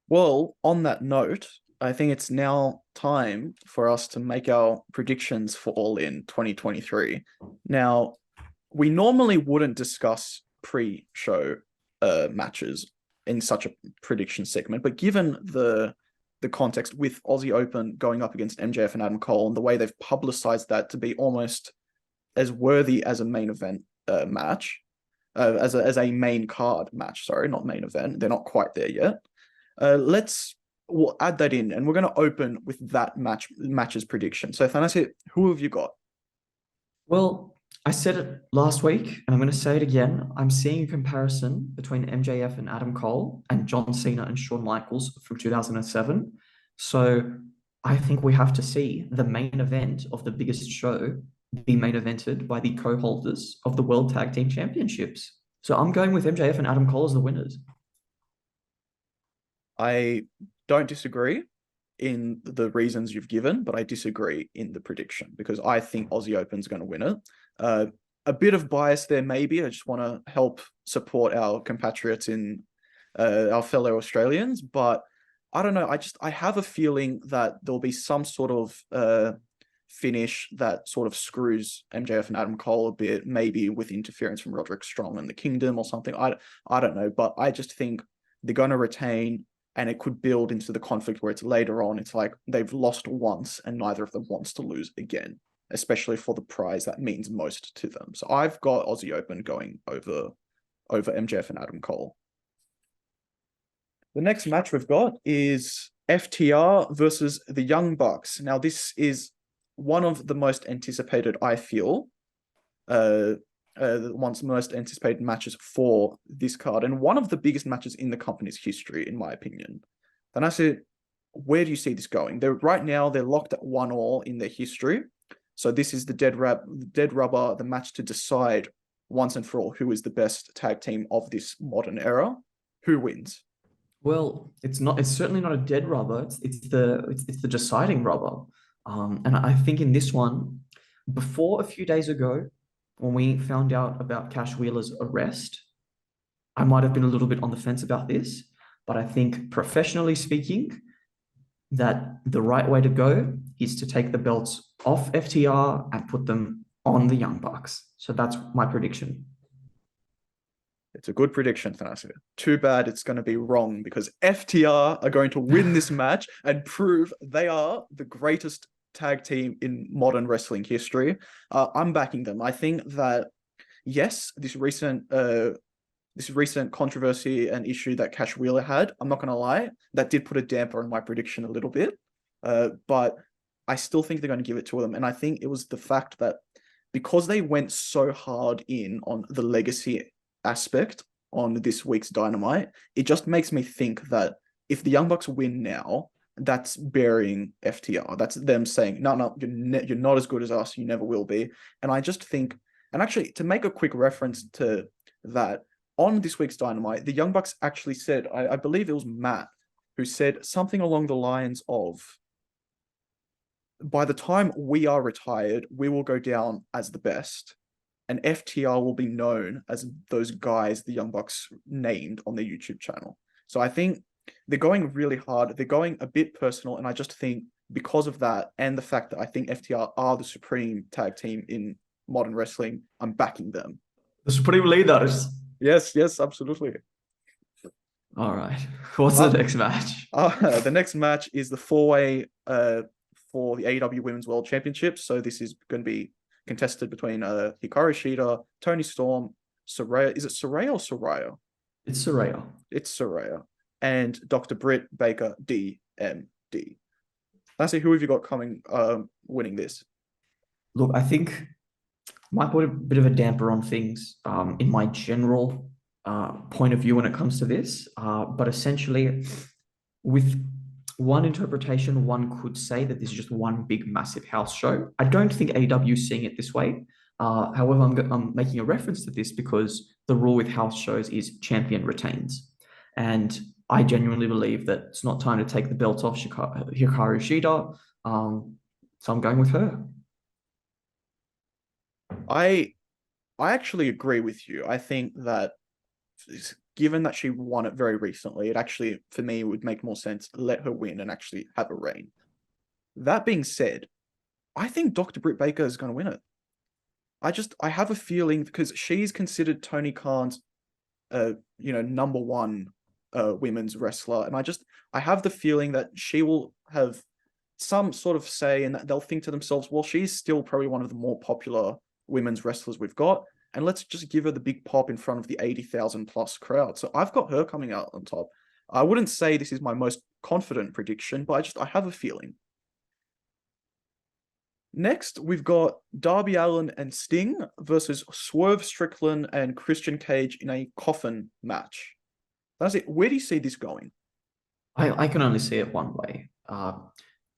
Well, on that note, I think it's now time for us to make our predictions for All In 2023. Now, we normally wouldn't discuss pre-show matches in such a prediction segment, but given the context with Aussie Open going up against MJF and Adam Cole and the way they've publicized that to be almost as worthy as a main event match, as a main card match. Sorry, not main event. They're not quite there yet. We'll add that in, and we're going to open with that match's prediction. So, Thanasi, who have you got? Well, I said it last week, and I'm going to say it again. I'm seeing a comparison between MJF and Adam Cole and John Cena and Shawn Michaels from 2007. So I think we have to see the main event of the biggest show be main evented by the co-holders of the World Tag Team Championships. So I'm going with MJF and Adam Cole as the winners. I don't disagree in the reasons you've given, but I disagree in the prediction because I think Aussie Open's going to win it. Uh, a bit of bias there, maybe. I just want to help support our compatriots in our fellow Australians, but I don't know. I have a feeling that there'll be some sort of finish that sort of screws MJF and Adam Cole a bit, maybe with interference from Roderick Strong and the Kingdom or something. I don't know, but I just think they're going to retain, and it could build into the conflict where it's later on. It's like they've lost once and neither of them wants to lose again, especially for the prize that means most to them. So I've got Aussie Open going over MJF and Adam Cole. The next match we've got is FTR versus the Young Bucks. Now, this is one of the most anticipated, I feel, one's most anticipated matches for this card, and one of the biggest matches in the company's history, in my opinion. Then I said, where do you see this going? Right now they're locked at 1-1 in their history. So this is the dead rubber, the match to decide once and for all who is the best tag team of this modern era. Who wins? Well, it's not. It's certainly not a dead rubber. It's the deciding rubber. And I think in this one, before a few days ago, when we found out about Cash Wheeler's arrest, I might have been a little bit on the fence about this, but I think professionally speaking, that the right way to go is to take the belts off FTR and put them on the Young Bucks. So that's my prediction. It's a good prediction, Thanasi. Too bad it's going to be wrong because FTR are going to win this match and prove they are the greatest tag team in modern wrestling history. I'm backing them. I think that yes, this recent controversy and issue that Cash Wheeler had, I'm not going to lie, that did put a damper on my prediction a little bit. But I still think they're going to give it to them, and I think it was the fact that because they went so hard in on the legacy aspect on this week's Dynamite, it just makes me think that if the Young Bucks win now, that's burying FTR. That's them saying, no, no, you're not as good as us. You never will be. And I just think, and actually, to make a quick reference to that, on this week's Dynamite, the Young Bucks actually said, I believe it was Matt, who said something along the lines of, by the time we are retired, we will go down as the best, and FTR will be known as those guys the Young Bucks named on their YouTube channel. So I think they're going really hard. They're going a bit personal, and I just think because of that and the fact that I think FTR are the supreme tag team in modern wrestling, I'm backing them. The Supreme Leaders. Yes, yes, absolutely. All right. What's the Uh, next match? the next match is the four-way for the AEW Women's World Championship. So this is going to be contested between Hikaru Shida, Tony Storm, Saraya. Is it Saraya or Soraya? It's Soraya. It's Soraya. And Dr. Britt Baker, DMD. Nancy, who have you got coming, winning this? Look, I think might put a bit of a damper on things in my general point of view when it comes to this. But essentially, with one interpretation, one could say that this is just one big, massive house show. I don't think AEW is seeing it this way. However, I'm making a reference to this because the rule with house shows is champion retains. And I genuinely believe that it's not time to take the belt off Hikaru Shida. So I'm going with her. I I actually agree with you. I think that given that she won it very recently, it actually, for me, would make more sense let her win and actually have a reign. That being said, I think Dr. Britt Baker is going to win it. I have a feeling because she's considered Tony Khan's, number one women's wrestler, and I have the feeling that she will have some sort of say, and that they'll think to themselves, well, she's still probably one of the more popular women's wrestlers we've got, and let's just give her the big pop in front of the 80,000 plus crowd. So I've got her coming out on top. I wouldn't say this is my most confident prediction, but I have a feeling. Next, we've got Darby Allin and Sting versus Swerve Strickland and Christian Cage in a coffin match. That's it. Where do you see this going? I can only see it one way.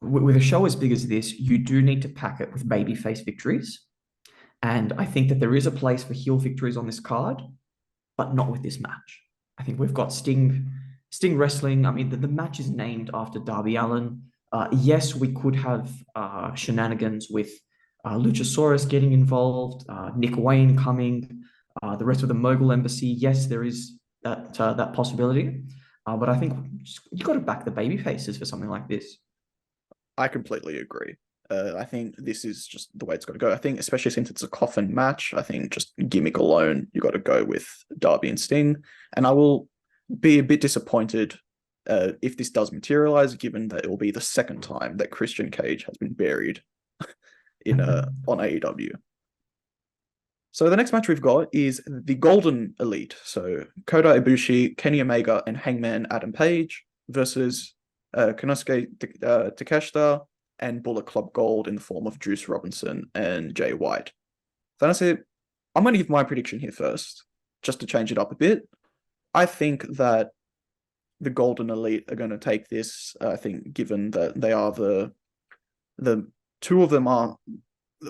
With a show as big as this, you do need to pack it with babyface victories. And I think that there is a place for heel victories on this card, but not with this match. I think we've got Sting wrestling. I mean, the match is named after Darby Allin. Yes, we could have shenanigans with Luchasaurus getting involved, Nick Wayne coming, the rest of the Mogul Embassy. Yes, there is that possibility. But I think you got to back the baby faces for something like this. I completely agree. I think this is just the way it's got to go. I think, especially since it's a coffin match, I think just gimmick alone, you got to go with Darby and Sting. And I will be a bit disappointed if this does materialize, given that it will be the second time that Christian Cage has been buried on AEW. So the next match we've got is the Golden Elite. So Kota Ibushi, Kenny Omega, and Hangman Adam Page versus Konosuke Takeshita and Bullet Club Gold in the form of Juice Robinson and Jay White. So I'm going to give my prediction here first, just to change it up a bit. I think that the Golden Elite are going to take this. I think, given that they are the two of them are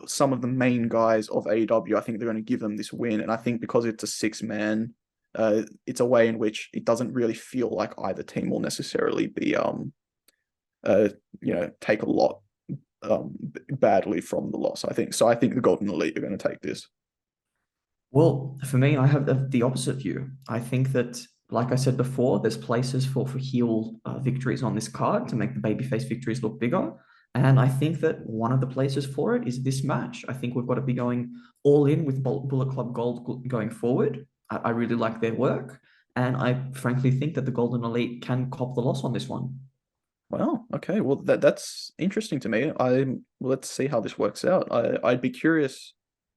some of the main guys of AEW, I think they're going to give them this win. And I think because it's a 6-man, it's a way in which it doesn't really feel like either team will necessarily be take a lot badly from the loss. I think the Golden Elite are going to take this. Well, for me, I have the opposite view. I think that, like I said before, there's places for heel victories on this card to make the babyface victories look bigger. And I think that one of the places for it is this match. I think we've got to be going all in with Bullet Club Gold going forward. I really like their work. And I frankly think that the Golden Elite can cop the loss on this one. Well, okay. Well, that's interesting to me. Let's see how this works out. I'd be curious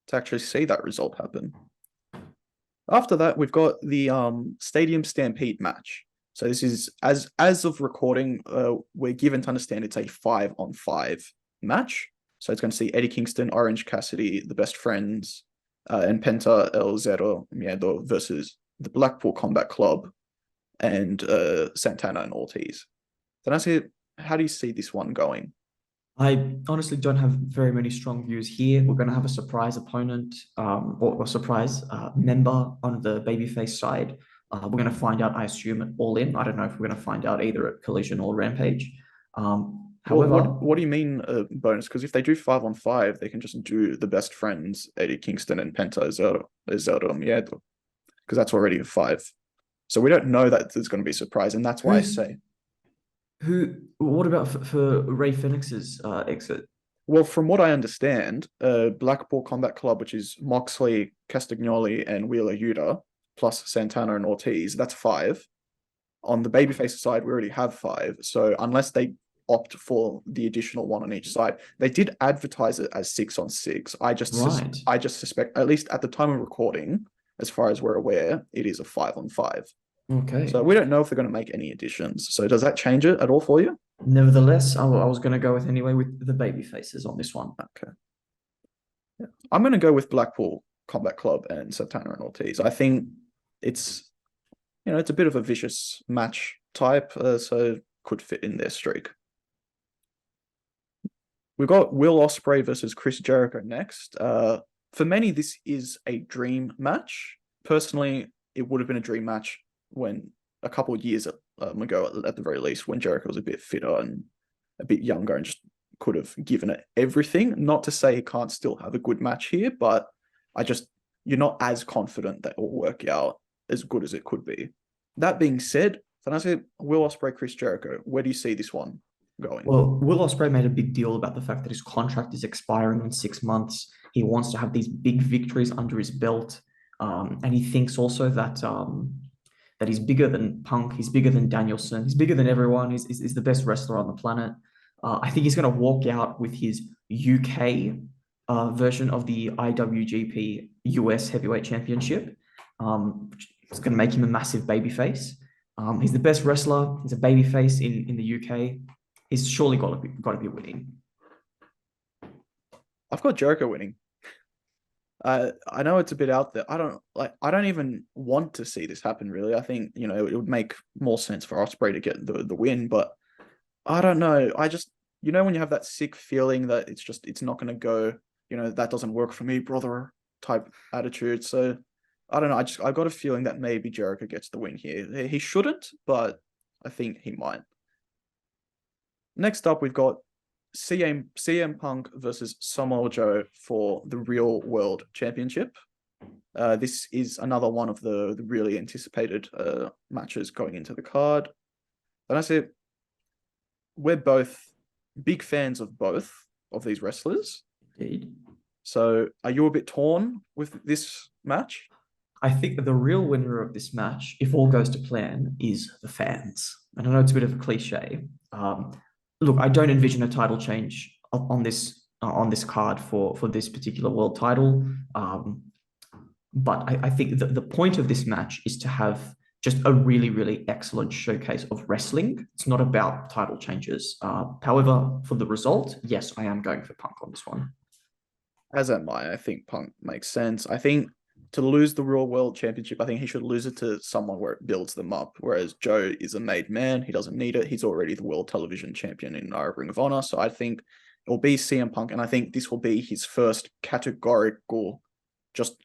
to actually see that result happen. After that, we've got the Stadium Stampede match. So this is, as of recording, we're given to understand it's a 5-on-5 match. So it's going to see Eddie Kingston, Orange Cassidy, the Best Friends, and Penta El Zero Miedo versus the Blackpool Combat Club and Santana and Ortiz. Then I say, how do you see this one going? I honestly don't have very many strong views here. We're going to have a surprise opponent or surprise member on the babyface side. We're going to find out, I assume, at All In. I don't know if we're going to find out either at Collision or Rampage. However, what do you mean bonus? Because if they do 5-on-5, they can just do the Best Friends, Eddie Kingston and Penta Zero Miedo, because that's already a 5. So we don't know that there's going to be a surprise, and that's why I say. What about for Ray Phoenix's exit? Well, from what I understand, Blackpool Combat Club, which is Moxley, Castagnoli, and Wheeler Yuta, plus Santana and Ortiz, that's 5. On the babyface side, we already have 5. So unless they opt for the additional one on each side, they did advertise it as 6-on-6. I just suspect, at least at the time of recording, as far as we're aware, it is a 5-on-5. Okay. So we don't know if they're going to make any additions. So does that change it at all for you? Nevertheless, I was going to go with the baby faces on this one. Okay. Yeah. I'm going to go with Blackpool Combat Club and Santana and Ortiz. I think it's a bit of a vicious match type, so could fit in their streak. We've got Will Ospreay versus Chris Jericho next. For many, this is a dream match. Personally, it would have been a dream match when a couple of years ago, at the very least, when Jericho was a bit fitter and a bit younger and just could have given it everything. Not to say he can't still have a good match here, but you're not as confident that it will work out as good as it could be. That being said, Thanasi, Will Ospreay, Chris Jericho, where do you see this one going? Well, Will Ospreay made a big deal about the fact that his contract is expiring in 6 months. He wants to have these big victories under his belt, and he thinks also that he's bigger than Punk. He's bigger than Danielson. He's bigger than everyone. He's the best wrestler on the planet. I think he's going to walk out with his UK version of the IWGP US Heavyweight Championship. It's going to make him a massive babyface. He's the best wrestler. He's a babyface in the UK. He's surely got to be winning. I've got Jericho winning. I know it's a bit out there. I don't even want to see this happen, really. I think, it would make more sense for Ospreay to get the win, but I don't know. I just, when you have that sick feeling that it's not going to go, that doesn't work for me, brother type attitude. So I don't know. I got a feeling that maybe Jericho gets the win here. He shouldn't, but I think he might. Next up, we've got CM Punk versus Samoa Joe for the Real World Championship. This is another one of the really anticipated matches going into the card. And I say we're both big fans of both of these wrestlers. Indeed. So are you a bit torn with this match? I think that the real winner of this match, if all goes to plan, is the fans. And I know it's a bit of a cliche. Look, I don't envision a title change on this card for this particular world title. But I think the point of this match is to have just a really, really excellent showcase of wrestling. It's not about title changes. However, for the result, yes, I am going for Punk on this one. As am I. I think Punk makes sense. I think to lose the Real World Championship, I think he should lose it to someone where it builds them up. Whereas Joe is a made man. He doesn't need it. He's already the World Television Champion in Ring of Honor. So I think it will be CM Punk. And I think this will be his first categorical, just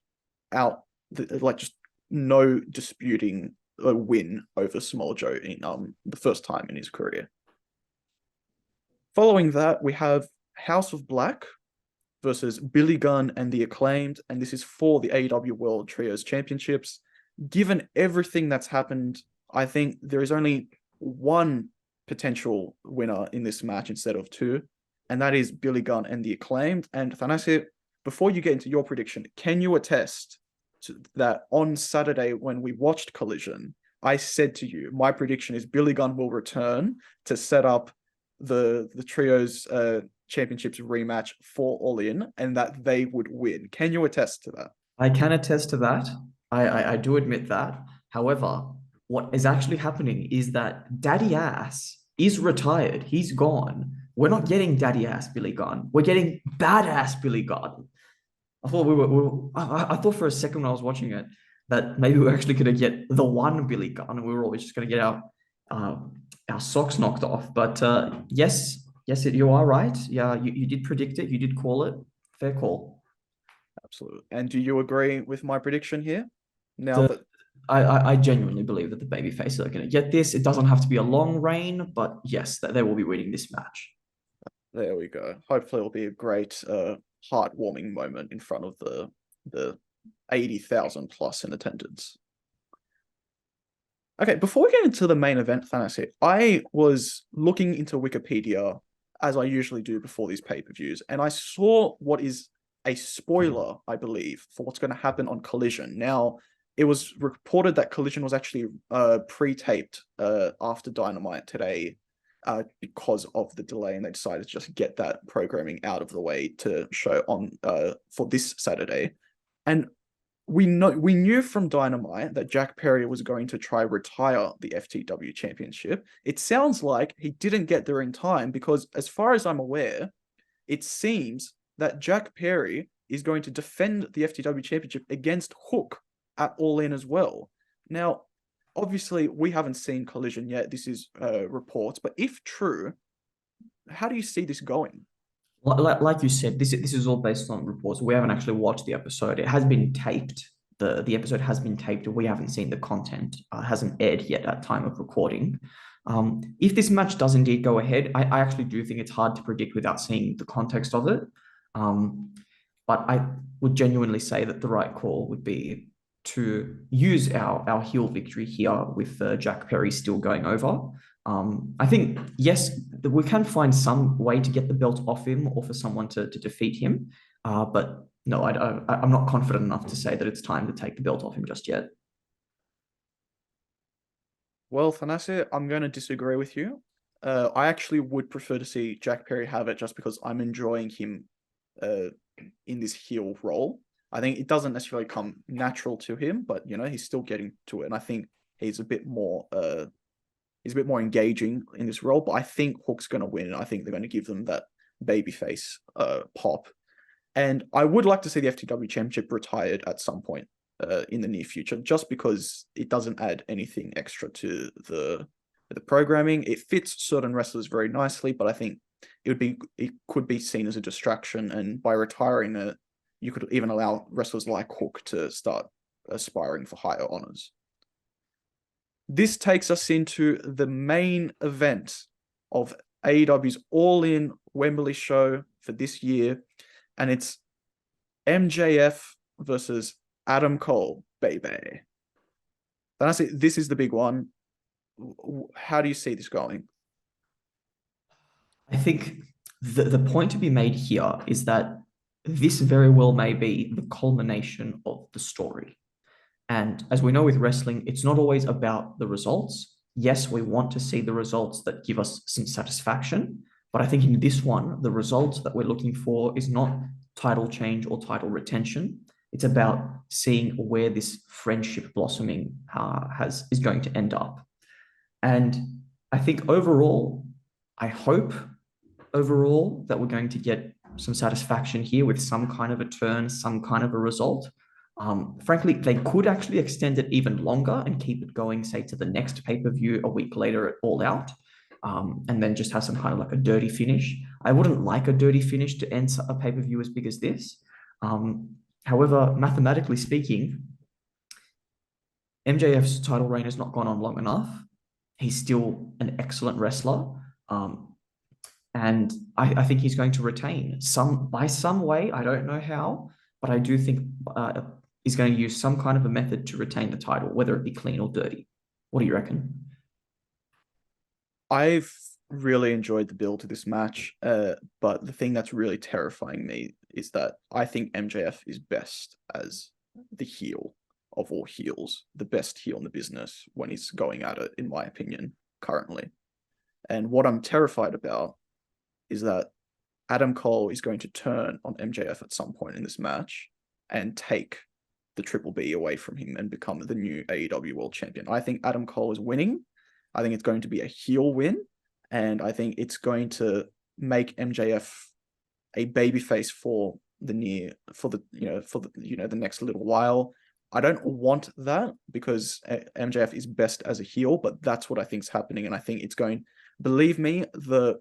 no disputing a win over Small Joe in the first time in his career. Following that, we have House of Black versus Billy Gunn and the Acclaimed, and this is for the AEW World Trios Championships. Given everything that's happened, I think there is only one potential winner in this match instead of two, and that is Billy Gunn and the Acclaimed. And Thanasi, before you get into your prediction, can you attest to that on Saturday when we watched Collision, I said to you, my prediction is Billy Gunn will return to set up the trios championships rematch for All In, and that they would win. Can you attest to that? I can attest to that. I do admit that. However, what is actually happening is that Daddy Ass is retired. He's gone. We're not getting Daddy Ass Billy Gunn. We're getting Badass Billy Gunn. I thought I thought for a second when I was watching it that maybe we're actually going to get the one Billy Gunn, and we were always just going to get our socks knocked off. But yes, you are right. Yeah, you did predict it. You did call it. Fair call. Absolutely. And do you agree with my prediction here? Now that I genuinely believe that the babyfaces are going to get this. It doesn't have to be a long reign, but yes, they will be winning this match. There we go. Hopefully it'll be a great heartwarming moment in front of the 80,000 plus in attendance. Okay, before we get into the main event, Thanos, I was looking into Wikipedia, as I usually do before these pay-per-views, and I saw what is a spoiler, I believe, for what's going to happen on Collision. Now, it was reported that Collision was actually pre-taped after Dynamite today because of the delay, and they decided to just get that programming out of the way to show on for this Saturday. And we knew from Dynamite that Jack Perry was going to try retire the FTW Championship. It sounds like he didn't get there in time because, as far as I'm aware, it seems that Jack Perry is going to defend the FTW Championship against Hook at All In as well. Now, obviously, we haven't seen Collision yet. This is reports, but if true, how do you see this going? Like you said, this is all based on reports. We haven't actually watched the episode. It has been taped. The episode has been taped. We haven't seen the content. Hasn't aired yet at time of recording. If this match does indeed go ahead, I actually do think it's hard to predict without seeing the context of it. But I would genuinely say that the right call would be to use our heel victory here with Jack Perry still going over. I think, yes, we can find some way to get the belt off him or for someone to defeat him. But no, I'm not confident enough to say that it's time to take the belt off him just yet. Well, Thanase, I'm going to disagree with you. I actually would prefer to see Jack Perry have it just because I'm enjoying him uh, in this heel role. I think it doesn't necessarily come natural to him, but he's still getting to it, and I think he's a bit more engaging in this role. But I think Hook's going to win, and I think they're going to give them that babyface pop. And I would like to see the FTW Championship retired at some point in the near future, just because it doesn't add anything extra to the programming. It fits certain wrestlers very nicely, but I think it could be seen as a distraction, and by retiring it, you could even allow wrestlers like Hook to start aspiring for higher honors. This takes us into the main event of AEW's All In Wembley show for this year, and it's MJF versus Adam Cole, baby. Honestly, this is the big one. How do you see this going? I think the point to be made here is that this very well may be the culmination of the story. And as we know with wrestling, it's not always about the results. Yes, we want to see the results that give us some satisfaction. But I think in this one, the results that we're looking for is not title change or title retention. It's about seeing where this friendship blossoming is going to end up. And I think overall, I hope overall that we're going to get some satisfaction here with some kind of a turn, some kind of a result. Frankly, they could actually extend it even longer and keep it going, say, to the next pay-per-view a week later at All Out, and then just have some kind of like a dirty finish. I wouldn't like a dirty finish to end a pay-per-view as big as this. However, mathematically speaking, MJF's title reign has not gone on long enough. He's still an excellent wrestler. And I think he's going to retain by some way. I don't know how, but I do think he's going to use some kind of a method to retain the title, whether it be clean or dirty. What do you reckon? I've really enjoyed the build to this match, but the thing that's really terrifying me is that I think MJF is best as the heel of all heels, the best heel in the business when he's going at it, in my opinion, currently. And what I'm terrified about is that Adam Cole is going to turn on MJF at some point in this match and take the Triple B away from him and become the new AEW World Champion. I think Adam Cole is winning. I think it's going to be a heel win, and I think it's going to make MJF a babyface for the next little while. I don't want that because MJF is best as a heel, but that's what I think is happening, and I think it's going. Believe me, the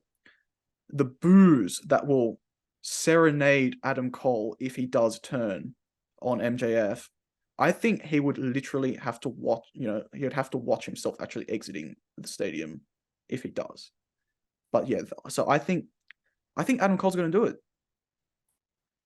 boos that will serenade Adam Cole if he does turn on MJF, I think he would literally have to watch, he would have to watch himself actually exiting the stadium if he does. But yeah, so I think Adam Cole's going to do it.